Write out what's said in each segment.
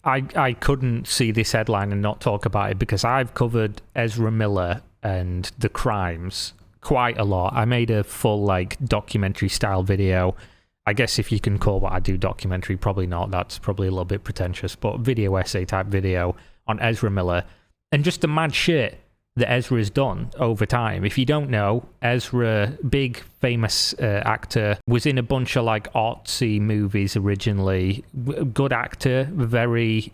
I couldn't see this headline and not talk about it because I've covered Ezra Miller and the crimes quite a lot. I made a full like documentary style video. I guess if you can call what I do documentary, probably not. That's probably a little bit pretentious, but video essay type video on Ezra Miller and just the mad shit that Ezra has done over time. If you don't know, Ezra, big famous actor, was in a bunch of like artsy movies originally. Good actor, very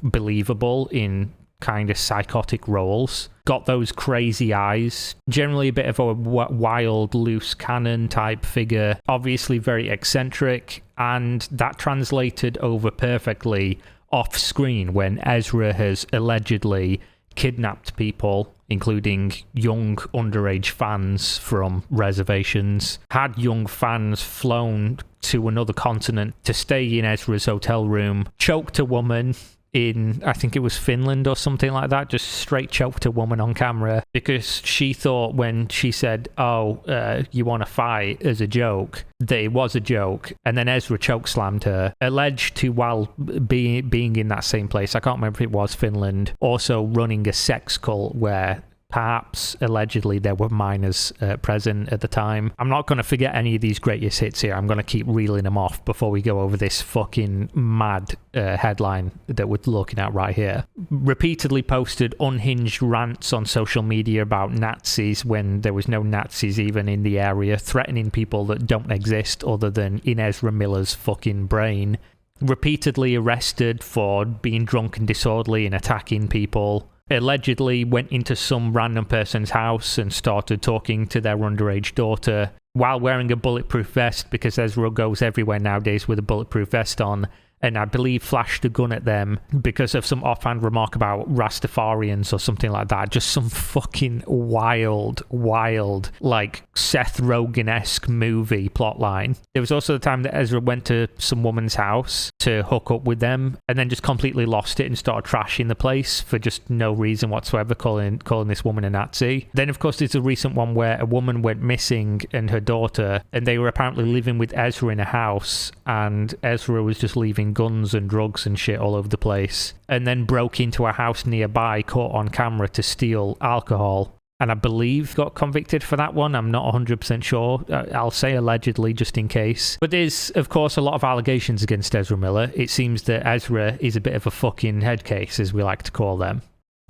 believable in kind of psychotic roles. Got those crazy eyes. Generally a bit of a wild, loose cannon type figure. Obviously very eccentric, and that translated over perfectly off screen when Ezra has allegedly kidnapped people, including young underage fans from reservations, had young fans flown to another continent to stay in Ezra's hotel room, choked a woman in, I think it was Finland or something like that, just straight choked a woman on camera because she thought when she said, you want to fight as a joke, that it was a joke. And then Ezra chokeslammed her, alleged to, while being in that same place, I can't remember if it was Finland, also running a sex cult where perhaps, allegedly, there were minors present at the time. I'm not going to forget any of these greatest hits here. I'm going to keep reeling them off before we go over this fucking mad headline that we're looking at right here. Repeatedly posted unhinged rants on social media about Nazis when there was no Nazis even in the area, threatening people that don't exist other than in Ezra Miller's fucking brain. Repeatedly arrested for being drunk and disorderly and attacking people. Allegedly went into some random person's house and started talking to their underage daughter while wearing a bulletproof vest, because Ezra goes everywhere nowadays with a bulletproof vest on, and I believe flashed a gun at them because of some offhand remark about Rastafarians or something like that. Just some fucking wild, like Seth Rogen-esque movie plotline. There was also the time that Ezra went to some woman's house to hook up with them and then just completely lost it and started trashing the place for just no reason whatsoever, calling this woman a Nazi. Then, of course, there's a recent one where a woman went missing and her daughter, and they were apparently living with Ezra in a house, and Ezra was just leaving guns and drugs and shit all over the place, and then broke into a house nearby, caught on camera, to steal alcohol. And I believe got convicted for that one. I'm not 100% sure. I'll say allegedly just in case. But there's, of course, a lot of allegations against Ezra Miller. It seems that Ezra is a bit of a fucking head case, as we like to call them.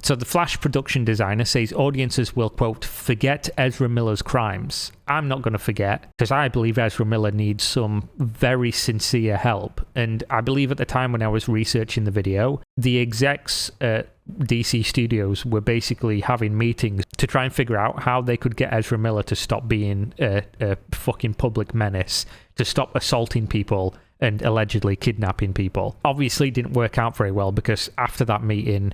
So the Flash production designer says audiences will, quote, forget Ezra Miller's crimes. I'm not going to forget, because I believe Ezra Miller needs some very sincere help. And I believe at the time when I was researching the video, the execs at DC Studios were basically having meetings to try and figure out how they could get Ezra Miller to stop being a fucking public menace, to stop assaulting people and allegedly kidnapping people. Obviously it didn't work out very well, because after that meeting,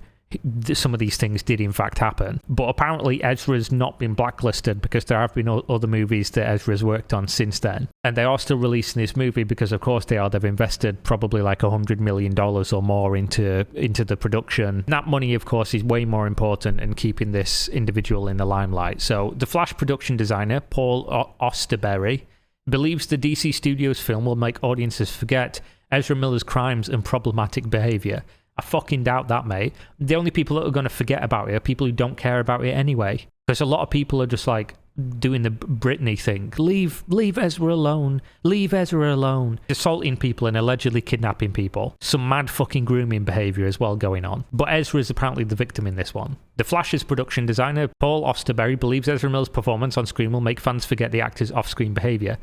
some of these things did in fact happen. But apparently Ezra's not been blacklisted, because there have been other movies that Ezra's worked on since then. And they are still releasing this movie because, of course, they've invested probably like $100 million or more into the production. That money, of course, is way more important in keeping this individual in the limelight. So the Flash production designer, Paul Osterberry, believes the DC Studios film will make audiences forget Ezra Miller's crimes and problematic behavior. I fucking doubt that, mate. The only people that are going to forget about it are people who don't care about it anyway. Because a lot of people are just like doing the Britney thing. Leave Ezra alone. Leave Ezra alone. Assaulting people and allegedly kidnapping people. Some mad fucking grooming behaviour as well going on. But Ezra is apparently the victim in this one. The Flash's production designer, Paul Osterberry, believes Ezra Miller's performance on screen will make fans forget the actor's off-screen behaviour.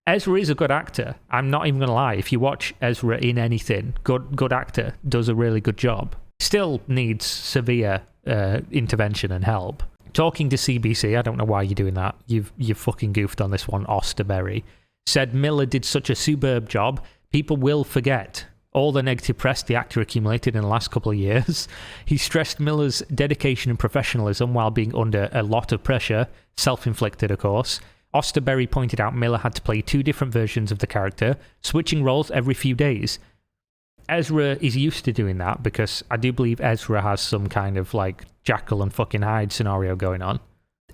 Ezra is a good actor. I'm not even going to lie. If you watch Ezra in anything, good actor, does a really good job. Still needs severe intervention and help. Talking to CBC, I don't know why you're doing that. You've fucking goofed on this one. Osterberry said Miller did such a superb job, people will forget all the negative press the actor accumulated in the last couple of years. He stressed Miller's dedication and professionalism while being under a lot of pressure, self-inflicted, of course. Osterberry pointed out Miller had to play two different versions of the character, switching roles every few days. Ezra is used to doing that, because I do believe Ezra has some kind of like Jekyll and fucking Hyde scenario going on.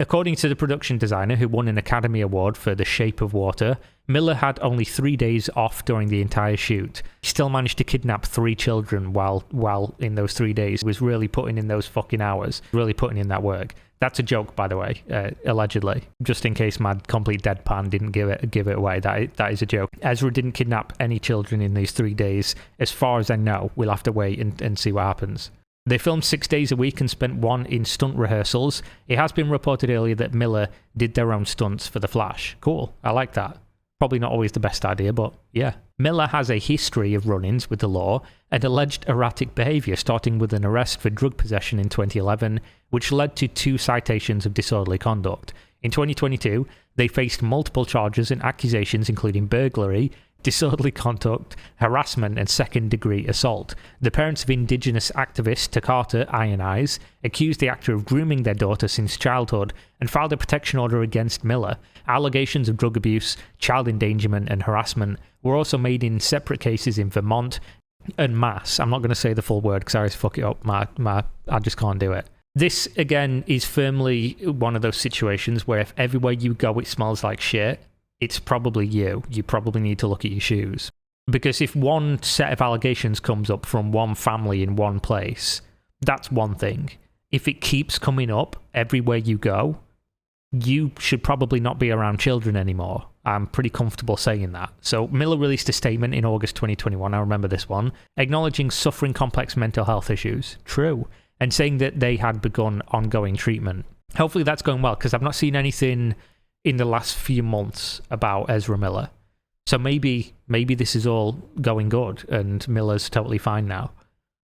According to the production designer who won an Academy Award for The Shape of Water, Miller had only 3 days off during the entire shoot. He still managed to kidnap 3 children while in those 3 days. He was really putting in those fucking hours, really putting in that work. That's a joke, by the way, allegedly. Just in case my complete deadpan didn't give it away, that is a joke. Ezra didn't kidnap any children in these 3 days. As far as I know, we'll have to wait and see what happens. They filmed 6 days a week and spent 1 in stunt rehearsals. It has been reported earlier that Miller did their own stunts for The Flash. Cool, I like that. Probably not always the best idea, but yeah. Miller has a history of run-ins with the law and alleged erratic behaviour, starting with an arrest for drug possession in 2011, which led to 2 citations of disorderly conduct. In 2022, they faced multiple charges and accusations including burglary, disorderly conduct, harassment, and second-degree assault. The parents of Indigenous activist Takata Iron Eyes accused the actor of grooming their daughter since childhood and filed a protection order against Miller. Allegations of drug abuse, child endangerment, and harassment were also made in separate cases in Vermont and Mass. I'm not going to say the full word because I always fuck it up. I just can't do it. This, again, is firmly one of those situations where if everywhere you go it smells like shit, it's probably you. You probably need to look at your shoes. Because if one set of allegations comes up from one family in one place, that's one thing. If it keeps coming up everywhere you go, you should probably not be around children anymore. I'm pretty comfortable saying that. So Miller released a statement in August 2021, I remember this one, acknowledging suffering complex mental health issues. True. And saying that they had begun ongoing treatment. Hopefully that's going well, because I've not seen anything in the last few months about Ezra Miller. So maybe this is all going good and Miller's totally fine now.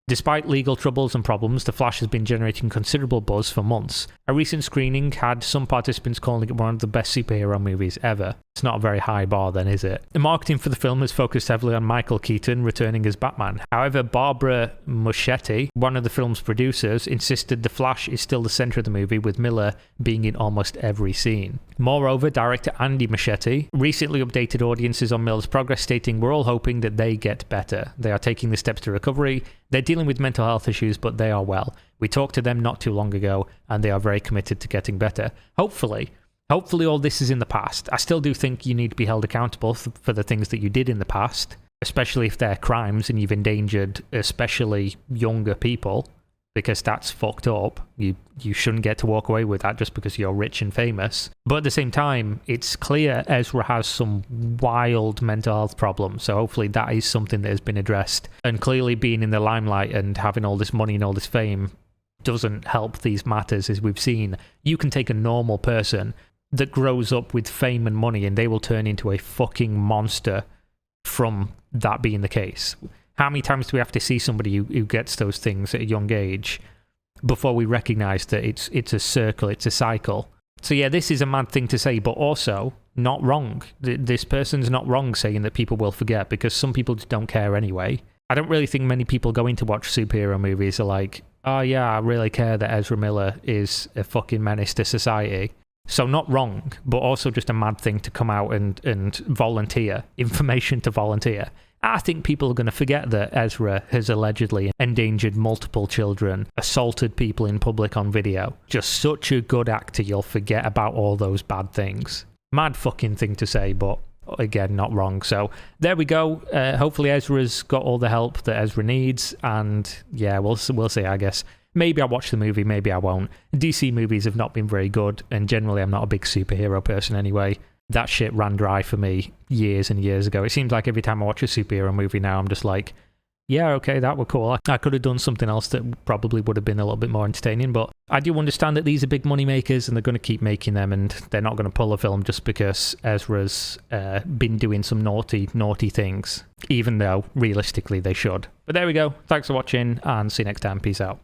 Despite legal troubles and problems, The Flash has been generating considerable buzz for months. A recent screening had some participants calling it one of the best superhero movies ever. It's not a very high bar then, is it? The marketing for the film has focused heavily on Michael Keaton returning as Batman. However, Barbara Muschietti, one of the film's producers, insisted The Flash is still the centre of the movie, with Miller being in almost every scene. Moreover, director Andy Muschietti recently updated audiences on Miller's progress, stating, "We're all hoping that they get better. They are taking the steps to recovery. They're dealing with mental health issues, but they are well. We talked to them not too long ago, and they are very committed to getting better." Hopefully all this is in the past. I still do think you need to be held accountable for the things that you did in the past, especially if they're crimes and you've endangered especially younger people, because that's fucked up. You shouldn't get to walk away with that just because you're rich and famous. But at the same time, it's clear Ezra has some wild mental health problems, so hopefully that is something that has been addressed. And clearly being in the limelight and having all this money and all this fame doesn't help these matters, as we've seen. You can take a normal person that grows up with fame and money and they will turn into a fucking monster from that being the case. How many times do we have to see somebody who gets those things at a young age before we recognise that it's a circle, it's a cycle? So yeah, this is a mad thing to say, but also not wrong. This person's not wrong saying that people will forget, because some people just don't care anyway. I don't really think many people going to watch superhero movies are like, oh yeah, I really care that Ezra Miller is a fucking menace to society. So not wrong, but also just a mad thing to come out and volunteer, information to volunteer. I think people are going to forget that Ezra has allegedly endangered multiple children, assaulted people in public on video. Just such a good actor, you'll forget about all those bad things. Mad fucking thing to say, but again, not wrong. So there we go. Hopefully Ezra's got all the help that Ezra needs, and yeah, we'll see, I guess. Maybe I'll watch the movie, maybe I won't. DC movies have not been very good, and generally I'm not a big superhero person anyway. That shit ran dry for me years and years ago. It seems like every time I watch a superhero movie now, I'm just like, yeah, okay, that were cool. I could have done something else that probably would have been a little bit more entertaining, but I do understand that these are big money makers and they're going to keep making them, and they're not going to pull a film just because Ezra's been doing some naughty things, even though realistically they should. But there we go. Thanks for watching, and see you next time. Peace out.